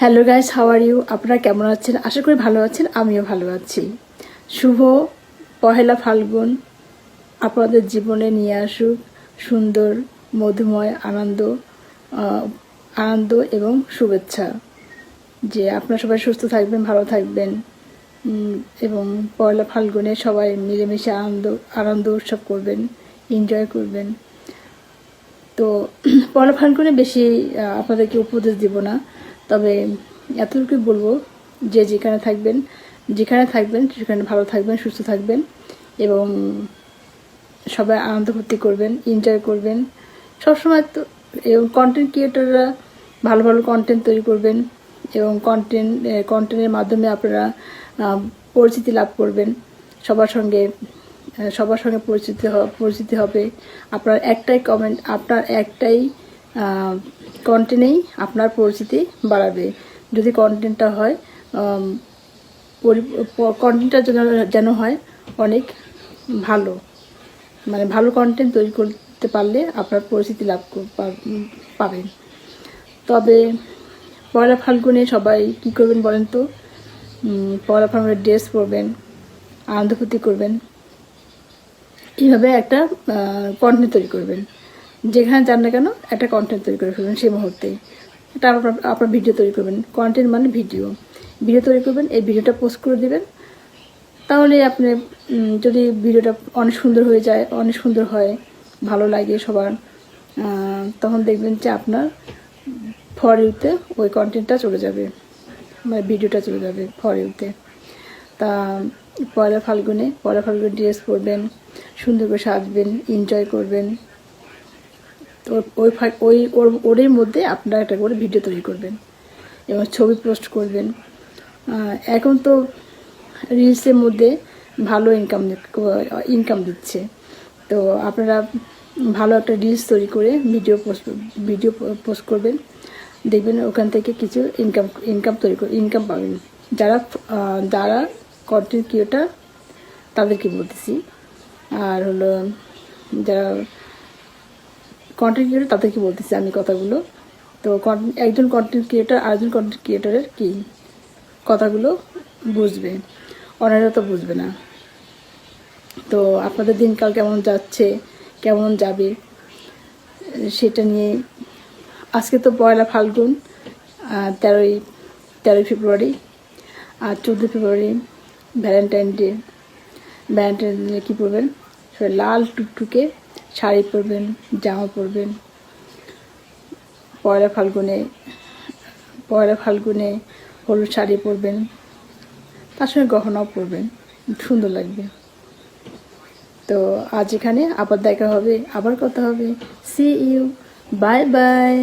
Hello guys, how are you? আপনারা কেমন আছেন? আশা করি ভালো আছেন। আমিও ভালো আছি। শুভ পহেলা ফাল্গুন আপনাদের জীবনে নিয়ে আসুক সুন্দর, মধুময় আনন্দ এবং শুভেচ্ছা। যে আপনারা সবাই সুস্থ থাকবেন, ভালো থাকবেন এবং পয়লা ফাল্গুনে সবাই মিলেমিশে আনন্দ উৎসব করবেন, এনজয় করবেন। তো পয়লা ফাল্গুনে বেশি আপনাদেরকে উপদেশ দিব না, তবে এতটুকুই বলবো যে যেখানে থাকবেন সেখানে ভালো থাকবেন, সুস্থ থাকবেন এবং সবাই আনন্দ ফুর্তি করবেন, এনজয় করবেন সবসময়। তো এবং কন্টেন্ট ক্রিয়েটররা ভালো ভালো কন্টেন্ট তৈরি করবেন এবং কন্টেন্টের মাধ্যমে আপনারা পরিচিতি লাভ করবেন, সবার সঙ্গে পরিচিতি হবে। আপনার একটাই কন্টেন্টেই আপনার পরিচিতি বাড়াবে। যদি কন্টেন্টটা হয় কন্টেন্টটা যেন হয় অনেক ভালো, মানে ভালো কন্টেন্ট তৈরি করতে পারলে আপনার পরিচিতি লাভ পাবেন। তবে পয়লা ফাল্গুনে সবাই কী করবেন বলেন তো? পয়লা ফাল্গুনে ড্রেস পরবেন, আনন্দ ফুর্তি করবেন, এইভাবে একটা কন্টেন্ট তৈরি করবেন। যেখানে যান না কেন একটা কন্টেন্ট তৈরি করে ফেলবেন সেই মুহূর্তেই। এটা আপনার ভিডিও তৈরি করবেন। কন্টেন্ট মানে ভিডিও তৈরি করবেন, এই ভিডিওটা পোস্ট করে দেবেন। তাহলে আপনি যদি ভিডিওটা অনেক সুন্দর হয়ে যায়, অনেক সুন্দর হয়, ভালো লাগে সবার, তখন দেখবেন যে আপনার ফর ইউতে ওই কন্টেন্টটা চলে যাবে, মানে ভিডিওটা চলে যাবে ফর ইউতে। তা পয়লা ফাল্গুনে ড্রেস পরবেন, সুন্দর করে সাজবেন, এনজয় করবেন। তো ওর মধ্যে আপনারা একটা করে ভিডিও তৈরি করবেন এবং ছবি পোস্ট করবেন। এখন তো রিলসের মধ্যে ভালো ইনকাম দিচ্ছে। তো আপনারা ভালো একটা রিলস তৈরি করে ভিডিও পোস্ট করবেন, দেখবেন ওখান থেকে কিছু ইনকাম পাবেন। যারা কন্টেন্ট ক্রিয়েটার তাদেরকে বলতেছি, আর হলো যারা কন্টেন্ট ক্রিয়েটার তাদেরকে বলতেছি আমি কথাগুলো। তো একজন কন্টেন্ট ক্রিয়েটার আরেকজন কন্টেন্ট ক্রিয়েটারের কি কথাগুলো বুঝবে, ওনারা তো বুঝবে না। তো আপনাদের দিনকাল কেমন যাচ্ছে, কেমন যাবে সেটা নিয়ে আজকে তো পয়লা ফাল্গুন, 13ই ফেব্রুয়ারি, আর 14 ফেব্রুয়ারি ভ্যালেন্টাইন ডে। কী পরবেন? লাল টুকটুকে শাড়ি পরবেন, জামা পরবেন। পয়লা ফাল্গুনে হলুদ শাড়ি পরবেন, তার সঙ্গে গহনাও পরবেন, সুন্দর লাগবে। তো আজ এখানে আবার দেখা হবে, আবার কথা হবে। See you, bye by.